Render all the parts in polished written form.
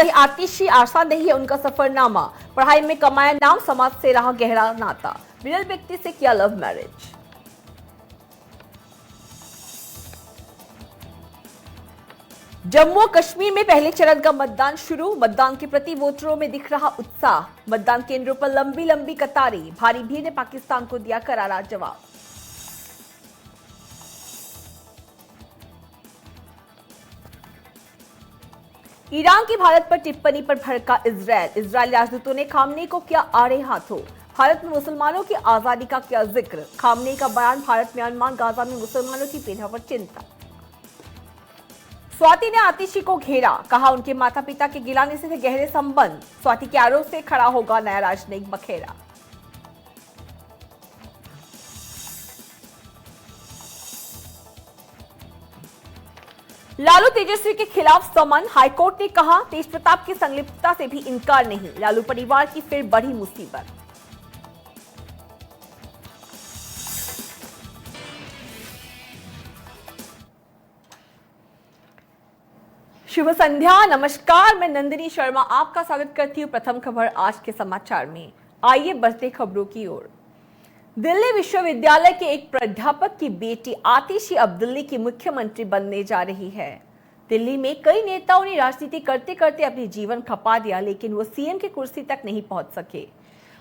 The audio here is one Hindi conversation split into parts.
रही आतिशी, आशा नहीं है उनका सफरनामा। पढ़ाई में कमाया नाम, समाज से रहा गहरा नाता। विरल व्यक्ति से किया लव मैरिज। जम्मू और कश्मीर में पहले चरण का मतदान शुरू। मतदान के प्रति वोटरों में दिख रहा उत्साह। मतदान केंद्रों पर लंबी लंबी कतारें। भारी भीड़ ने पाकिस्तान को दिया करारा जवाब। ईरान की भारत पर टिप्पणी पर भड़का इजरायल। इजरायली राजदूतों ने खामनेई को किया आड़े हाथों। भारत में मुसलमानों की आजादी का किया जिक्र। खामनेई का बयान, भारत म्यांमार गाजा में मुसलमानों की पीड़ा पर चिंता। स्वाति ने आतिशी को घेरा, कहा उनके माता पिता के गिलाने से थे गहरे संबंध। स्वाति के आरोप से खड़ा होगा नया राजनयिक बखेरा। लालू तेजस्वी के खिलाफ समन। हाईकोर्ट ने कहा तेज प्रताप की संलिप्तता से भी इनकार नहीं। लालू परिवार की फिर बड़ी मुसीबत। शुभ संध्या, नमस्कार। मैं नंदिनी शर्मा आपका स्वागत करती हूँ प्रथम खबर आज के समाचार में। आइए बढ़ते खबरों की ओर। दिल्ली विश्वविद्यालय के एक प्राध्यापक की बेटी आतिशी अब दिल्ली की मुख्यमंत्री बनने जा रही है। दिल्ली में कई नेताओं ने राजनीति करते करते अपनी जीवन खपा दिया, लेकिन वो सीएम की कुर्सी तक नहीं पहुंच सके।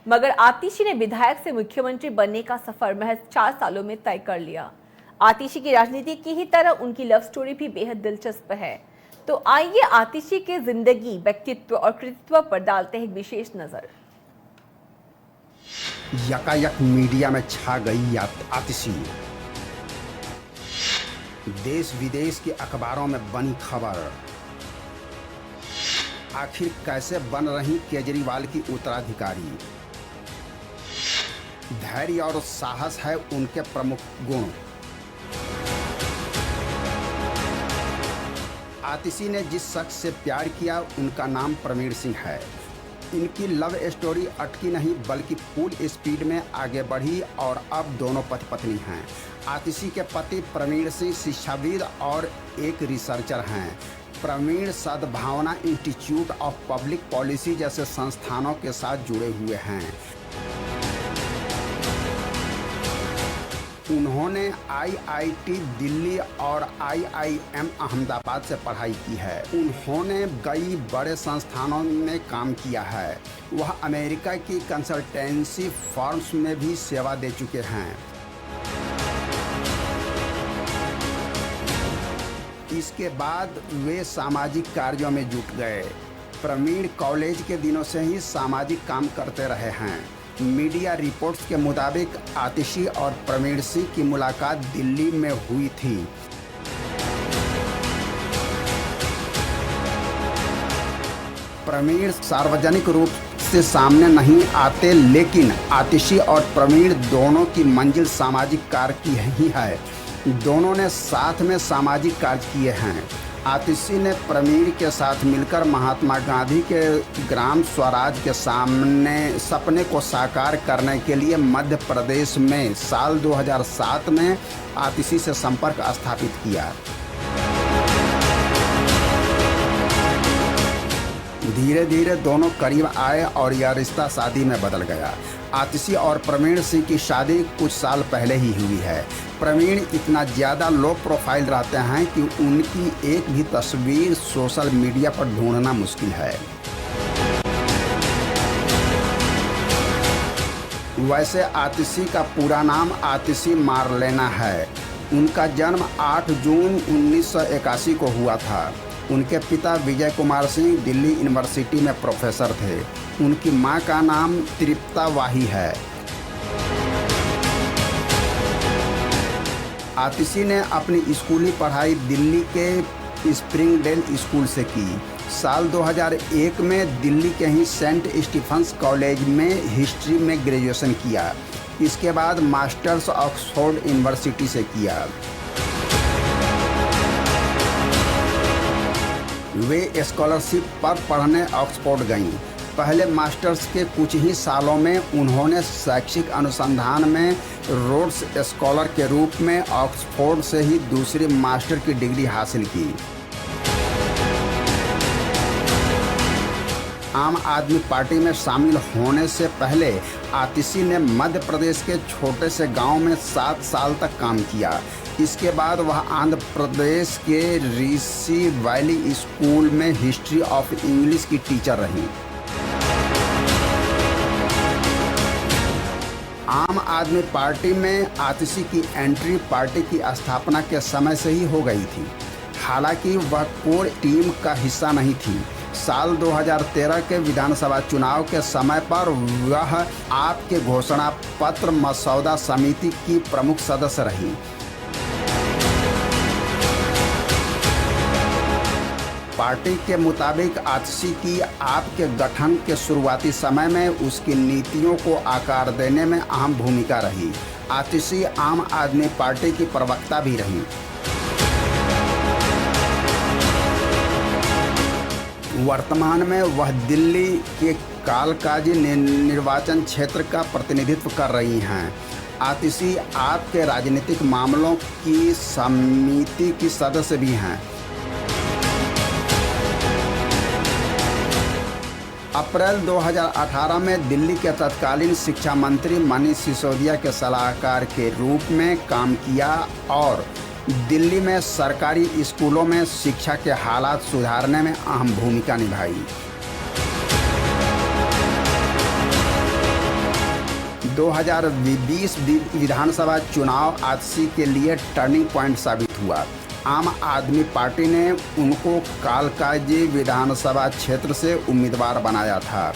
मगर आतिशी ने विधायक से मुख्यमंत्री बनने का सफर महज 4 सालों में तय कर लिया। आतिशी की राजनीति की ही तरह उनकी लव स्टोरी भी बेहद दिलचस्प है। तो आइए आतिशी के जिंदगी, व्यक्तित्व और कृतित्व पर डालते हैं विशेष नजर। यकायक मीडिया में छा गई आतिशी। देश विदेश के अखबारों में बनी खबर। आखिर कैसे बन रही केजरीवाल की उत्तराधिकारी। धैर्य और साहस है उनके प्रमुख गुण। आतिशी ने जिस शख्स से प्यार किया उनका नाम प्रवीण सिंह है। इनकी लव स्टोरी अटकी नहीं बल्कि फुल स्पीड में आगे बढ़ी और अब दोनों पति पत्नी हैं। आतिशी के पति प्रवीण सिंह शिक्षाविद और एक रिसर्चर हैं। प्रवीण सद्भावना इंस्टीट्यूट ऑफ पब्लिक पॉलिसी जैसे संस्थानों के साथ जुड़े हुए हैं। उन्होंने आईआईटी दिल्ली और आईआईएम अहमदाबाद से पढ़ाई की है। उन्होंने कई बड़े संस्थानों में काम किया है। वह अमेरिका की कंसल्टेंसी फर्म्स में भी सेवा दे चुके हैं। इसके बाद वे सामाजिक कार्यों में जुट गए। प्रवीण कॉलेज के दिनों से ही सामाजिक काम करते रहे हैं। मीडिया रिपोर्ट्स के मुताबिक आतिशी और प्रवीण सिंह की मुलाकात दिल्ली में हुई थी। प्रवीण सार्वजनिक रूप से सामने नहीं आते, लेकिन आतिशी और प्रवीण दोनों की मंजिल सामाजिक कार्य की ही है। दोनों ने साथ में सामाजिक कार्य किए हैं। आतिशी ने प्रवीण के साथ मिलकर महात्मा गांधी के ग्राम स्वराज के सपने को साकार करने के लिए मध्य प्रदेश में साल 2007 में आतिशी से संपर्क स्थापित किया। धीरे धीरे दोनों करीब आए और यह रिश्ता शादी में बदल गया। आतिशी और प्रवीण सिंह की शादी कुछ साल पहले ही हुई है। प्रवीण इतना ज़्यादा लो प्रोफाइल रहते हैं कि उनकी एक भी तस्वीर सोशल मीडिया पर ढूंढना मुश्किल है। वैसे आतिशी का पूरा नाम आतिशी मार्लेना है। उनका जन्म 8 जून 1981 को हुआ था। उनके पिता विजय कुमार सिंह दिल्ली यूनिवर्सिटी में प्रोफेसर थे। उनकी मां का नाम तृप्ता वाही है। आतिशी ने अपनी स्कूली पढ़ाई दिल्ली के स्प्रिंगडेल स्कूल से की। साल 2001 में दिल्ली के ही सेंट स्टीफेंस कॉलेज में हिस्ट्री में ग्रेजुएशन किया। इसके बाद मास्टर्स ऑक्सफोर्ड यूनिवर्सिटी से किया। वे स्कॉलरशिप पर पढ़ने ऑक्सफोर्ड गईं। पहले मास्टर्स के कुछ ही सालों में उन्होंने शैक्षिक अनुसंधान में रोड्स स्कॉलर के रूप में ऑक्सफोर्ड से ही दूसरी मास्टर की डिग्री हासिल की। आम आदमी पार्टी में शामिल होने से पहले आतिशी ने मध्य प्रदेश के छोटे से गांव में 7 साल तक काम किया। इसके बाद वह आंध्र प्रदेश के ऋषि वैली स्कूल में हिस्ट्री ऑफ इंग्लिश की टीचर रहीं। आम आदमी पार्टी में आतिशी की एंट्री पार्टी की स्थापना के समय से ही हो गई थी। हालांकि वह कोर टीम का हिस्सा नहीं थी। साल 2013 के विधानसभा चुनाव के समय पर वह आप के घोषणा पत्र मसौदा समिति की प्रमुख सदस्य रही। पार्टी के मुताबिक आतिशी की आप के गठन के शुरुआती समय में उसकी नीतियों को आकार देने में अहम भूमिका रही। आतिशी आम आदमी पार्टी की प्रवक्ता भी रही। वर्तमान में वह दिल्ली के कालकाजी निर्वाचन क्षेत्र का प्रतिनिधित्व कर रही हैं। आतिशी आप के राजनीतिक मामलों की समिति की सदस्य भी हैं। अप्रैल 2018 में दिल्ली के तत्कालीन शिक्षा मंत्री मनीष सिसोदिया के सलाहकार के रूप में काम किया और दिल्ली में सरकारी स्कूलों में शिक्षा के हालात सुधारने में अहम भूमिका निभाई। 2020 विधानसभा चुनाव आतिशी के लिए टर्निंग पॉइंट साबित हुआ। आम आदमी पार्टी ने उनको कालकाजी विधानसभा क्षेत्र से उम्मीदवार बनाया था।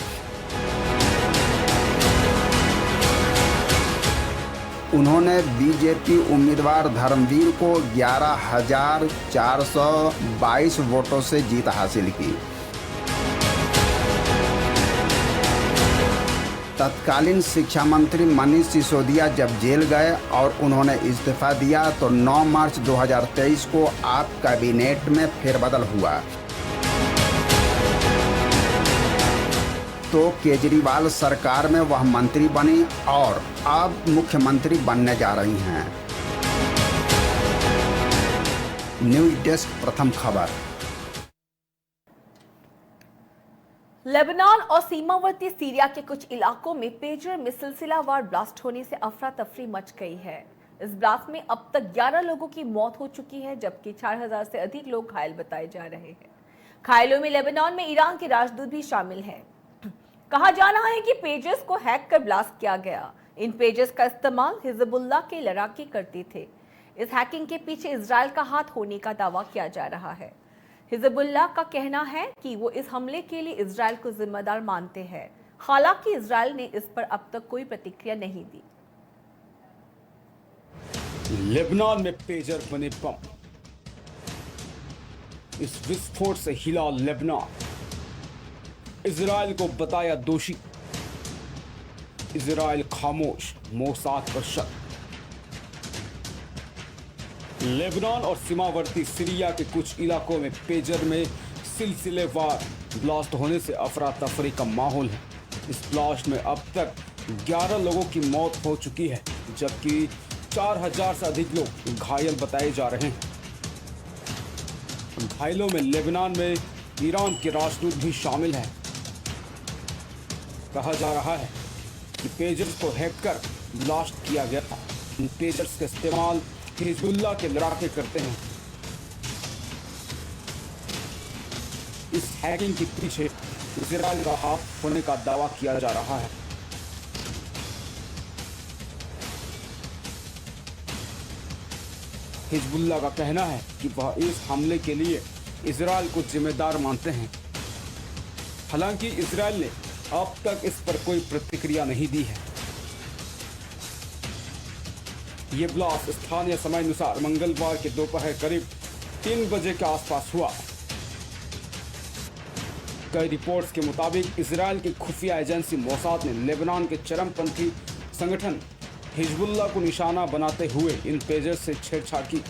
उन्होंने बीजेपी उम्मीदवार धर्मवीर को 11,422 वोटों से जीत हासिल की। तत्कालीन शिक्षा मंत्री मनीष सिसोदिया जब जेल गए और उन्होंने इस्तीफा दिया तो 9 मार्च 2023 को आप कैबिनेट में फेरबदल हुआ तो केजरीवाल सरकार में वह मंत्री बनी और अब मुख्यमंत्री बनने जा रही हैं। न्यूज डेस्क प्रथम खबर। लेबनान और सीमावर्ती सीरिया के कुछ इलाकों में पेजर में सिलसिलावार ब्लास्ट होने से अफरा तफरी मच गई है। इस ब्लास्ट में अब तक 11 लोगों की मौत हो चुकी है, जबकि 4,000 से अधिक लोग घायल बताए जा रहे हैं। घायलों में लेबनान में ईरान के राजदूत भी शामिल हैं। कहा जा रहा है कि पेजेस को हैक कर ब्लास्ट किया गया। इन पेजेस का इस्तेमाल हिजबुल्लाह के लड़ाके करते थे। इस हैकिंग के पीछे इजराइल का हाथ होने का दावा किया जा रहा है। हिजबुल्लाह का कहना है कि वो इस हमले के लिए इजराइल को जिम्मेदार मानते हैं। हालांकि इजराइल ने इस पर अब तक कोई प्रतिक्रिया नहीं दी। लेबनान में पेजर बने बम, इस विस्फोट से हिला लेबनान। इजराइल को बताया दोषी, इजराइल खामोश, मोसाद पर शक। लेबनान और सीमावर्ती सीरिया के कुछ इलाकों में पेजर में सिलसिलेवार ब्लास्ट होने से अफरा तफरी का माहौल है। इस ब्लास्ट में अब तक 11 लोगों की मौत हो चुकी है, जबकि 4,000 से अधिक लोग घायल बताए जा रहे हैं। घायलों में लेबनान में ईरान के राजदूत भी शामिल हैं। कहा जा रहा है कि पेजर्स को हैक कर ब्लास्ट किया गया था। इन पेजर्स का इस्तेमाल हिजबुल्लाह के लड़ाके करते हैं। इस हैकिंग के पीछे इजराइल का हाथ होने का दावा किया जा रहा है। हिजबुल्लाह का कहना है कि वह इस हमले के लिए इजराइल को जिम्मेदार मानते हैं। हालांकि इजराइल ने अब तक इस पर कोई प्रतिक्रिया नहीं दी है। ये ब्लास्ट स्थानीय समय अनुसार मंगलवार के दोपहर करीब 3 बजे के आसपास हुआ। कई रिपोर्ट्स के मुताबिक इजराइल की खुफिया एजेंसी मोसाद ने लेबनान के चरमपंथी संगठन हिजबुल्लाह को निशाना बनाते हुए इन पेजर से छेड़छाड़ की।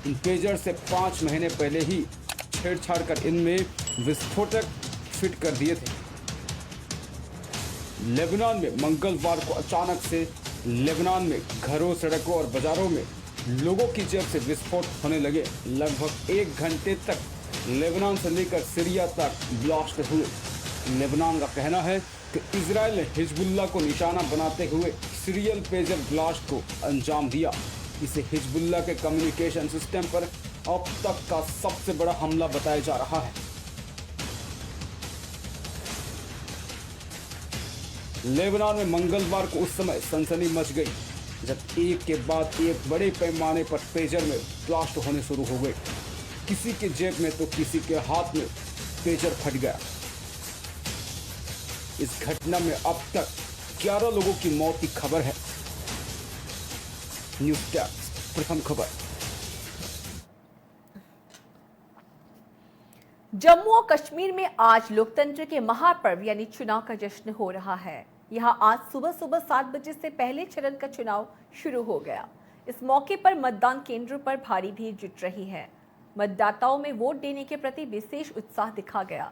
इन पेजर से 5 महीने पहले ही छेड़छाड़ कर इनमें विस्फोटक फिट कर दिए थे। लेबनान में मंगलवार को अचानक से लेबनान में घरों, सड़कों और बाजारों में लोगों की जेब से विस्फोट होने लगे। लगभग 1 घंटे तक लेबनान से लेकर सीरिया तक ब्लास्ट हुए। लेबनान का कहना है कि इजराइल ने हिजबुल्लाह को निशाना बनाते हुए सीरियल पेजर ब्लास्ट को अंजाम दिया। इसे हिजबुल्लाह के कम्युनिकेशन सिस्टम पर अब तक का सबसे बड़ा हमला बताया जा रहा है। लेबनान में मंगलवार को उस समय सनसनी मच गई जब एक के बाद एक बड़े पैमाने पर पेजर में ब्लास्ट होने शुरू हो गए। किसी के जेब में तो किसी के हाथ में पेजर फट गया। इस घटना में अब तक 11 लोगों की मौत की खबर है। न्यूज़ डेस्क प्रथम खबर। जम्मू और कश्मीर में आज लोकतंत्र के महापर्व यानी चुनाव का जश्न हो रहा है। यहां आज सुबह सुबह 7 बजे से पहले चरण का चुनाव शुरू हो गया। इस मौके पर मतदान केंद्रों पर भारी भीड़ जुट रही है। मतदाताओं में वोट देने के प्रति विशेष उत्साह दिखा गया।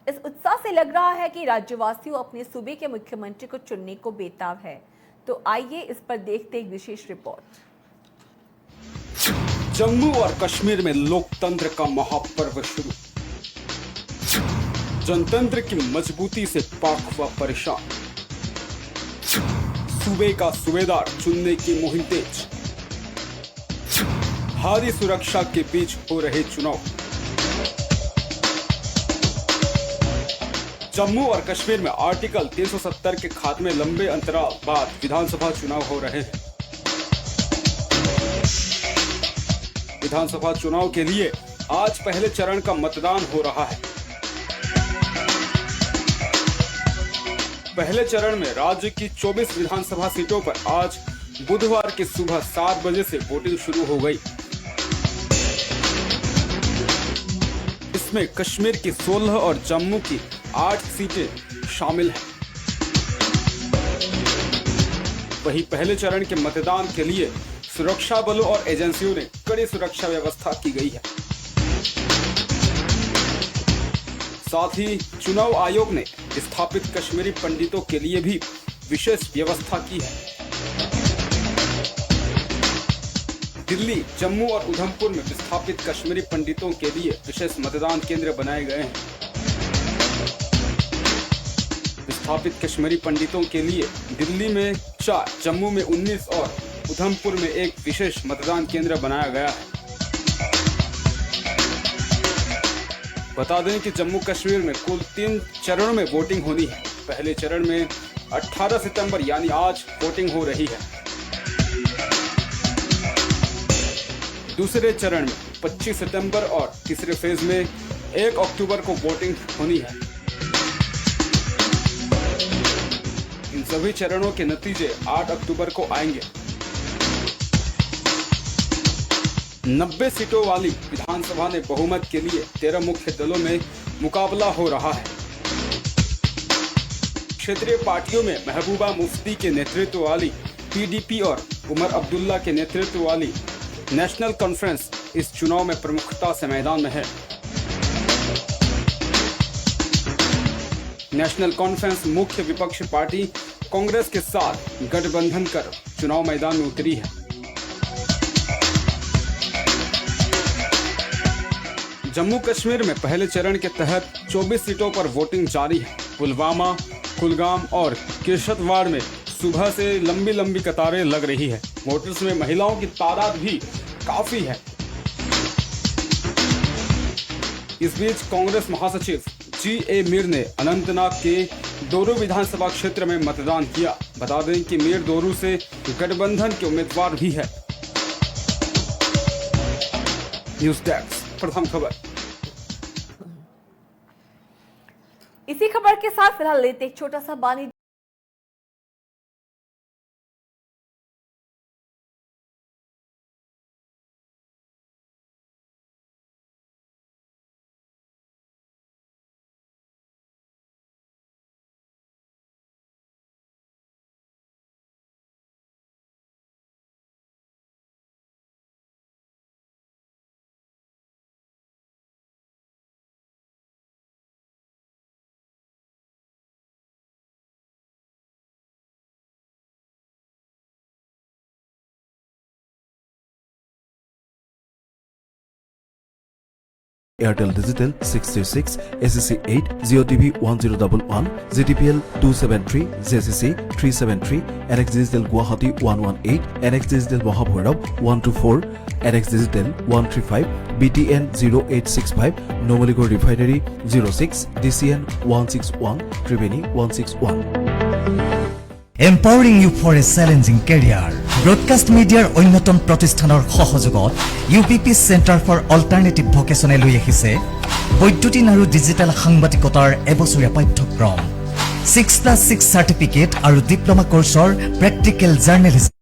इस उत्साह से लग रहा है कि राज्यवासियों अपने सूबे के मुख्यमंत्री को चुनने को बेताब है। तो आइए इस पर देखते एक विशेष रिपोर्ट। जम्मू और कश्मीर में लोकतंत्र का महापर्व शुरू। जनतंत्र की मजबूती से पाक व परेशान। सूबे का सूबेदार चुनने की मुहिम तेज। भारी सुरक्षा के बीच हो रहे चुनाव। जम्मू और कश्मीर में आर्टिकल 370 के खात्मे लंबे अंतराल बाद विधानसभा चुनाव हो रहे हैं। विधानसभा चुनाव के लिए आज पहले चरण का मतदान हो रहा है। पहले चरण में राज्य की 24 विधानसभा सीटों पर आज बुधवार की सुबह 7 बजे से वोटिंग शुरू हो गई। इसमें कश्मीर की 16 और जम्मू की 8 सीटें शामिल हैं। वहीं पहले चरण के मतदान के लिए सुरक्षा बलों और एजेंसियों ने कड़ी सुरक्षा व्यवस्था की गई है। साथ ही चुनाव आयोग ने स्थापित कश्मीरी पंडितों के लिए भी विशेष व्यवस्था की है। दिल्ली, जम्मू और उधमपुर में विस्थापित कश्मीरी पंडितों के लिए विशेष मतदान केंद्र बनाए गए हैं। विस्थापित कश्मीरी पंडितों के लिए दिल्ली में 4, जम्मू में 19 और उधमपुर में 1 विशेष मतदान केंद्र बनाया गया है। बता दें कि जम्मू कश्मीर में कुल 3 चरणों में वोटिंग होनी है। पहले चरण में 18 सितंबर यानी आज वोटिंग हो रही है। दूसरे चरण में 25 सितंबर और तीसरे फेज में 1 अक्टूबर को वोटिंग होनी है। इन सभी चरणों के नतीजे 8 अक्टूबर को आएंगे। 90 सीटों वाली विधानसभा में बहुमत के लिए 13 मुख्य दलों में मुकाबला हो रहा है। क्षेत्रीय पार्टियों में महबूबा मुफ्ती के नेतृत्व वाली पीडीपी और उमर अब्दुल्ला के नेतृत्व वाली नेशनल कॉन्फ्रेंस इस चुनाव में प्रमुखता से मैदान में है। नेशनल कॉन्फ्रेंस मुख्य विपक्षी पार्टी कांग्रेस के साथ गठबंधन कर चुनाव मैदान में उतरी है। जम्मू कश्मीर में पहले चरण के तहत 24 सीटों पर वोटिंग जारी है। पुलवामा, कुलगाम और किश्तवाड़ में सुबह से लंबी कतारें लग रही है। वोटर्स में महिलाओं की तादाद भी काफी है। इस बीच कांग्रेस महासचिव जी.ए. मीर ने अनंतनाग के दोरू विधानसभा क्षेत्र में मतदान किया। बता दें कि मीर दोरू से गठबंधन के उम्मीदवार भी है। न्यूज़ डेस्क प्रथम खबर। इसी खबर के साथ फिलहाल लेते एक छोटा सा बानी Airtel Digital 636, SCC 8, GeoTV 1011, GTPL 273, JCC 373, NX Digital Guwahati 118, NX Digital Mahabhairav 124, NX Digital 135, BTN 0865, Numaligarh Refinery 06, DCN 161, Triveni 161. Empowering you for a challenging career. Broadcast Mediaৰ অন্যতম প্ৰতিষ্ঠানৰ সহযোগত UPP Center for Alternative Vocation লৈ আহিছে বৈদ্যুতিন আৰু ডিজিটেল সাংবাদিকতাৰ এবছৰীয়া পাঠ্যক্ৰম 6+6 সাৰ্টিফিকেট আৰু ডিপ্লোমা কোৰ্ছৰ প্ৰেক্টিকেল জাৰ্নেলিজম।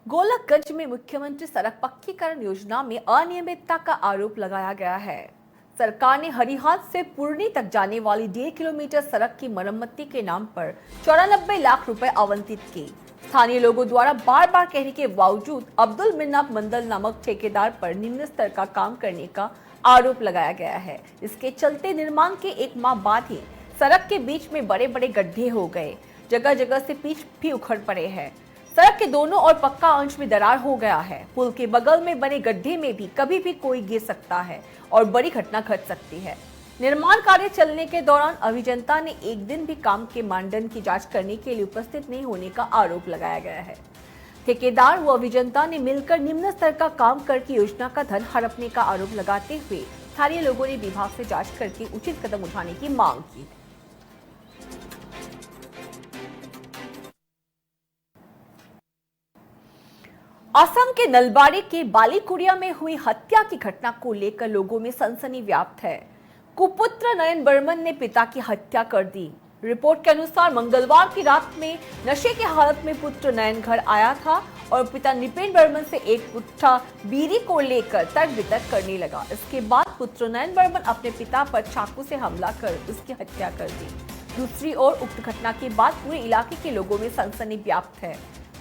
गोलकगंज में मुख्यमंत्री सड़क पक्कीकरण योजना में अनियमितता का आरोप लगाया गया है। सरकार ने हरिहाट से पुरनी तक जाने वाली 1.5 किलोमीटर सड़क की मरम्मती के नाम पर 94 लाख रुपए आवंटित किए। स्थानीय लोगों द्वारा बार बार कहने के बावजूद अब्दुल मिन्नाफ मंडल नामक ठेकेदार पर निम्न स्तर का काम करने का आरोप लगाया गया है। इसके चलते निर्माण के 1 माह बाद ही सड़क के बीच में बड़े बड़े गड्ढे हो गए, जगह जगह से पिच भी उखड़ पड़े हैं। सड़क के दोनों ओर पक्का अंश में दरार हो गया है। पुल के बगल में बने गड्ढे में भी कभी भी कोई गिर सकता है और बड़ी घटना घट सकती है। निर्माण कार्य चलने के दौरान अभियंता ने एक दिन भी काम के मानदंड की जांच करने के लिए उपस्थित नहीं होने का आरोप लगाया गया है। ठेकेदार व अभियंता ने मिलकर निम्न स्तर का काम करके योजना का धन हड़पने का आरोप लगाते हुए स्थानीय लोगों ने विभाग से जांच करके उचित कदम उठाने की मांग की। असम के नलबाड़ी के बालीकुड़िया में हुई हत्या की घटना को लेकर लोगों में सनसनी व्याप्त है। कुपुत्र नयन बर्मन ने पिता की हत्या कर दी। रिपोर्ट के अनुसार मंगलवार की रात में नशे की हालत में पुत्र नयन घर आया था और पिता निपेन बर्मन से एक पुट्ठा बीड़ी को लेकर तर्क वितर्क करने लगा। इसके बाद पुत्र नयन बर्मन अपने पिता पर चाकू से हमला कर उसकी हत्या कर दी। दूसरी ओर उक्त घटना के बाद पूरे इलाके के लोगों में सनसनी व्याप्त है।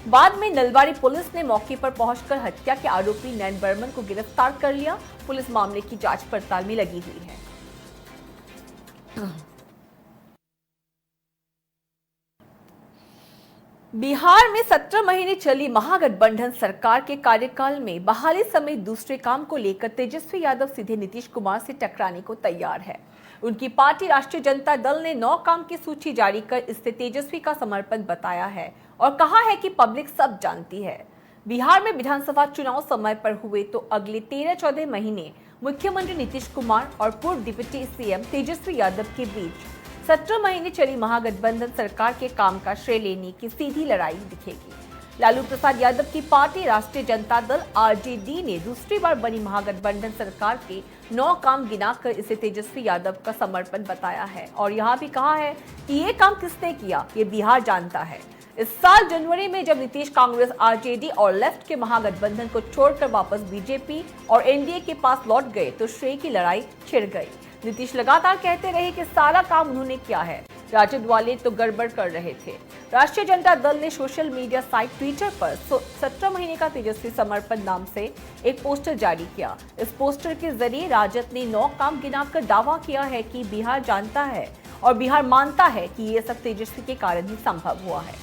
बाद में नलबाड़ी पुलिस ने मौके पर पहुंचकर हत्या के आरोपी नयन बर्मन को गिरफ्तार कर लिया। पुलिस मामले की जांच पड़ताल में लगी हुई है। बिहार में 17 महीने चली महागठबंधन सरकार के कार्यकाल में बहाली समेत दूसरे काम को लेकर तेजस्वी यादव सीधे नीतीश कुमार से टकराने को तैयार है। उनकी पार्टी राष्ट्रीय जनता दल ने 9 काम की सूची जारी कर इससे तेजस्वी का समर्थन बताया है और कहा है कि पब्लिक सब जानती है। बिहार में विधानसभा चुनाव समय पर हुए तो अगले 13-14 महीने मुख्यमंत्री नीतीश कुमार और पूर्व डिप्टी सीएम तेजस्वी यादव के बीच 17 महीने चली महागठबंधन सरकार के काम का श्रेय लेने की सीधी लड़ाई दिखेगी। लालू प्रसाद यादव की पार्टी राष्ट्रीय जनता दल आरजेडी ने दूसरी बार बनी महागठबंधन सरकार के 9 काम गिनाकर इसे तेजस्वी यादव का समर्पण बताया है और यहाँ भी कहा है कि ये काम किसने किया ये बिहार जानता है। इस साल जनवरी में जब नीतीश कांग्रेस आरजेडी और लेफ्ट के महागठबंधन को छोड़कर वापस बीजेपी और एनडीए के पास लौट गए तो श्रेय की लड़ाई छिड़ गई। नीतीश लगातार कहते रहे कि सारा काम उन्होंने किया है, राजद वाले तो गड़बड़ कर रहे थे। राष्ट्रीय जनता दल ने सोशल मीडिया साइट ट्विटर पर 17 महीने का तेजस्वी समर्पण नाम से एक पोस्टर जारी किया। इस पोस्टर के जरिए राजद ने 9 काम गिनाकर दावा किया है कि बिहार जानता है और बिहार मानता है कि ये सब तेजस्वी के कारण ही संभव हुआ है।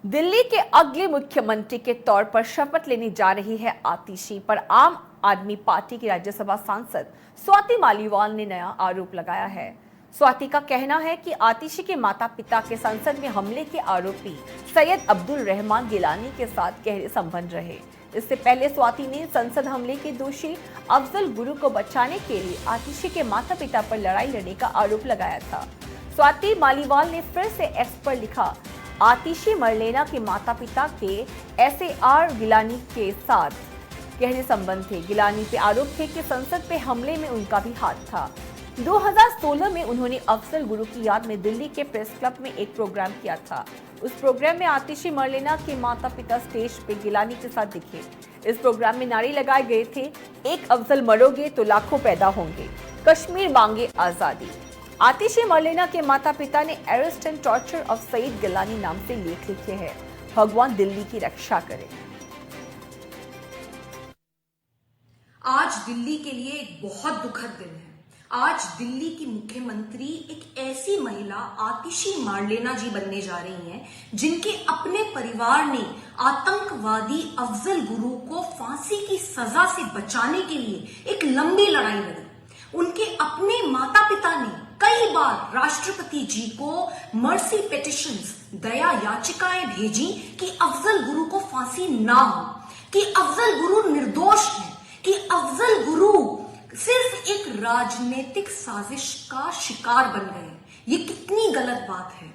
दिल्ली के अगले मुख्यमंत्री के तौर पर शपथ लेने जा रही है आतिशी पर आम आदमी पार्टी की राज्यसभा सांसद स्वाति मालीवाल ने नया आरोप लगाया है। स्वाति का कहना है कि आतिशी के माता पिता के संसद में हमले के आरोपी सैयद अब्दुल रहमान गिलानी के साथ गहरे संबंध रहे। इससे पहले स्वाति ने संसद हमले के दोषी अफजल गुरु को बचाने के लिए आतिशी के माता पिता पर लड़ाई लड़ने का आरोप लगाया था। स्वाति मालीवाल ने फिर से एक्स पर लिखा, आतिशी मरलेना के माता पिता के SAR गिलानी के साथ गहरे संबंध थे। गिलानी पे आरोप थे कि संसद पे हमले में उनका भी हाथ था। 2016 में उन्होंने अफजल गुरु की याद में दिल्ली के प्रेस क्लब में एक प्रोग्राम किया था। उस प्रोग्राम में आतिशी मरलेना के माता पिता स्टेज पे गिलानी के साथ दिखे। इस प्रोग्राम में नारे लगाए गए थे, एक अफजल मरोगे तो लाखों पैदा होंगे, कश्मीर मांगे आजादी। आतिशी मरलेना के माता पिता ने arrest and torture of Saeed Gilani नाम से लेख लिखे हैं। भगवान दिल्ली की रक्षा करे। आज दिल्ली के लिए एक बहुत दुखद दिन है। आज दिल्ली की मुख्यमंत्री एक ऐसी महिला आतिशी मारलेना जी बनने जा रही हैं, जिनके अपने परिवार ने आतंकवादी अफजल गुरु को फांसी की सजा से बचाने के लिए एक लंबी लड़ाई लड़ी। उनके अपने माता पिता ने कई बार राष्ट्रपति जी को मर्सी पिटिशंस, दया याचिकाएं भेजी कि अफजल गुरु को फांसी ना हो, कि अफजल गुरु निर्दोष है, कि अफजल गुरु सिर्फ एक राजनीतिक साजिश का शिकार बन गए। ये कितनी गलत बात है।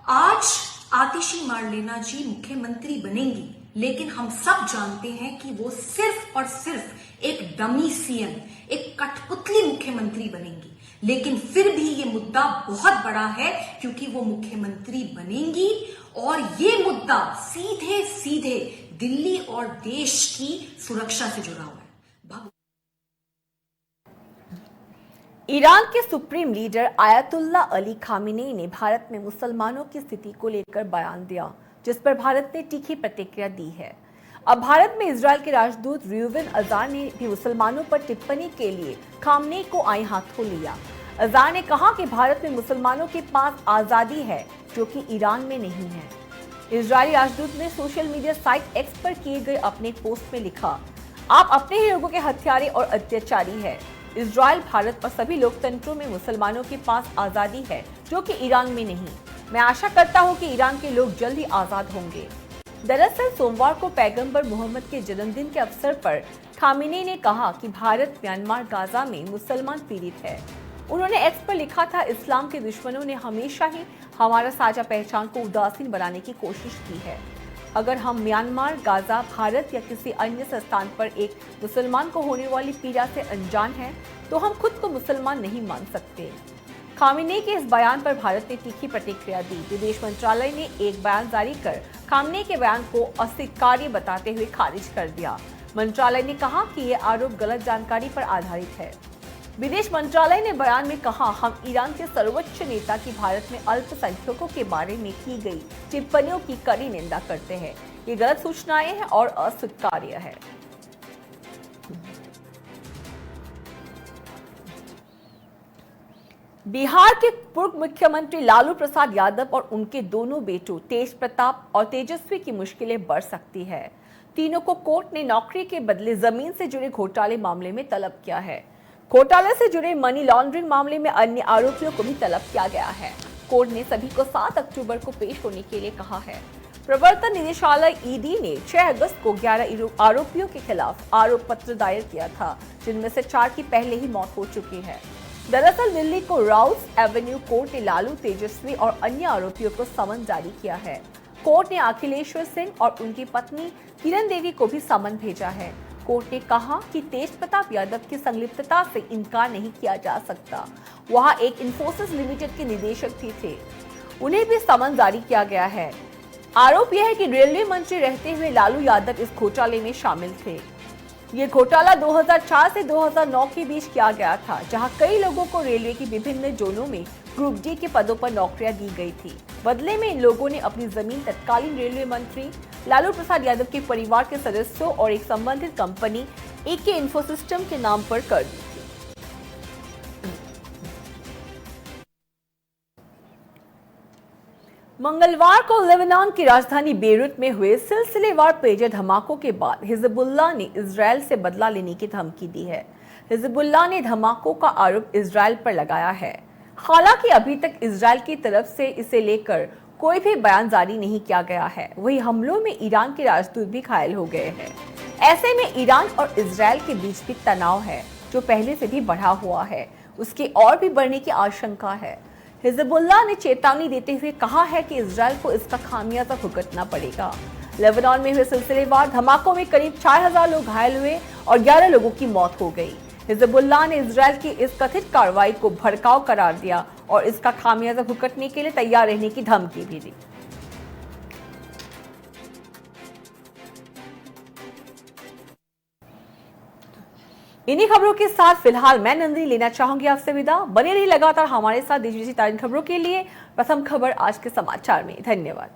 आज आतिशी मारलेना जी मुख्यमंत्री बनेंगी, लेकिन हम सब जानते हैं कि वो सिर्फ और सिर्फ एक डमी सीएम, एक कठपुतली मुख्यमंत्री बनेंगी। लेकिन फिर भी ये मुद्दा बहुत बड़ा है, क्योंकि वो मुख्यमंत्री बनेंगी और ये मुद्दा सीधे सीधे दिल्ली और देश की सुरक्षा से जुड़ा हुआ है। ईरान के supreme leader ayatollah Ali Khamenei ने भारत में मुसलमानों की स्थिति को लेकर बयान दिया, जिस पर भारत ने तीखी प्रतिक्रिया दी है। अब भारत में इजरायल के राजदूत रियूवन अजार ने भी मुसलमानों पर टिप्पणी के लिए खामेनेई को आए हाथों लिया। अजार ने कहा कि भारत में मुसलमानों के पास आजादी है, जो कि ईरान में नहीं है। इजरायली राजदूत ने सोशल मीडिया साइट एक्स पर किए गए अपने पोस्ट में लिखा, आप अपने ही लोगों के हत्यारे और अत्याचारी है। इजरायल, भारत और सभी लोकतंत्रों में मुसलमानों के पास आजादी है, जो कि ईरान में नहीं। मैं आशा करता हूं कि ईरान के लोग जल्द ही आजाद होंगे। दरअसल सोमवार को पैगंबर मोहम्मद के जन्मदिन के अवसर पर खामेनेई ने कहा कि भारत, म्यांमार, गाजा में मुसलमान पीड़ित है। उन्होंने एक्स पर लिखा था, इस्लाम के दुश्मनों ने हमेशा ही हमारा साझा पहचान को उदासीन बनाने की कोशिश की है। अगर हम म्यांमार, गाजा, भारत या किसी अन्य स्थान पर एक मुसलमान को होने वाली पीड़ा से अनजान हैं, तो हम खुद को मुसलमान नहीं मान सकते। खामेनेई के इस बयान पर भारत ने तीखी प्रतिक्रिया दी। विदेश मंत्रालय ने एक बयान जारी कर खामेनेई के बयान को अस्वीकार्य बताते हुए खारिज कर दिया। मंत्रालय ने कहा कि यह आरोप गलत जानकारी पर आधारित है। विदेश मंत्रालय ने बयान में कहा, हम ईरान के सर्वोच्च नेता की भारत में अल्पसंख्यकों के बारे में की गई टिप्पणियों की कड़ी निंदा करते हैं। ये गलत सूचनाएं हैं और अस्वीकार्य है। बिहार के पूर्व मुख्यमंत्री लालू प्रसाद यादव और उनके दोनों बेटों तेज प्रताप और तेजस्वी की मुश्किलें बढ़ सकती है। तीनों को कोर्ट ने नौकरी के बदले जमीन से जुड़े घोटाले मामले में तलब किया है। घोटाले से जुड़े मनी लॉन्ड्रिंग मामले में अन्य आरोपियों को भी तलब किया गया है। कोर्ट ने सभी को 7 अक्टूबर को पेश होने के लिए कहा है। प्रवर्तन निदेशालय ईडी ने 6 अगस्त को 11 आरोपियों के खिलाफ आरोप पत्र दायर किया था, जिनमें से 4 की पहले ही मौत हो चुकी है। दरअसल दिल्ली को राउस एवेन्यू कोर्ट ने लालू, तेजस्वी और अन्य आरोपियों को समन जारी किया है। कोर्ट ने अखिलेश्वर सिंह और उनकी पत्नी किरण देवी को भी समन भेजा है। कोर्ट ने कहा कि तेज प्रताप यादव की संलिप्तता से इनकार नहीं किया जा सकता। वहां एक इंफोसिस लिमिटेड के निदेशक भी थे, उन्हें भी समन जारी किया गया है। आरोप यह है कि रेलवे मंत्री रहते हुए लालू यादव इस घोटाले में शामिल थे। ये घोटाला 2004 से 2009 के बीच किया गया था, जहां कई लोगों को रेलवे की विभिन्न जोनों में ग्रुप डी के पदों पर नौकरियां दी गई थी। बदले में इन लोगों ने अपनी जमीन तत्कालीन रेलवे मंत्री लालू प्रसाद यादव के परिवार के सदस्यों और एक संबंधित कंपनी एके इंफोसिस्टम के नाम पर कर दी थी। मंगलवार को लेबनान की राजधानी बेरूत में हुए सिलसिलेवार पेजर धमाकों के बाद हिजबुल्लाह ने इजरायल से बदला लेने की धमकी दी है। हिजबुल्लाह ने धमाकों का आरोप इजरायल पर लगाया है। हालांकि अभी तक इजरायल की तरफ से इसे लेकर कोई भी बयान जारी नहीं किया गया है। वही हमलों में ईरान के राजदूत भी घायल हो गए हैं। ऐसे में ईरान और इजरायल के बीच भी तनाव है, जो पहले से भी बढ़ा हुआ है, उसके और भी बढ़ने की आशंका है। हिजबुल्लाह ने चेतावनी देते हुए कहा है कि इजरायल को इसका खामियाजा भुगतना पड़ेगा। लेबनान में हुए सिलसिलेवार धमाकों में करीब 4000 लोग घायल हुए और 11 लोगों की मौत हो गई। हिजबुल्लाह ने इजरायल की इस कथित कार्रवाई को भड़काऊ करार दिया और इसका खामियाजा भुगतने के लिए तैयार रहने की धमकी भी दी। इन्हीं खबरों के साथ फिलहाल मैं नंदिनी लेना चाहूंगी आपसे विदा। बने रहिए लगातार हमारे साथ देश विदेशी ताजा खबरों के लिए। प्रथम खबर आज के समाचार में। धन्यवाद।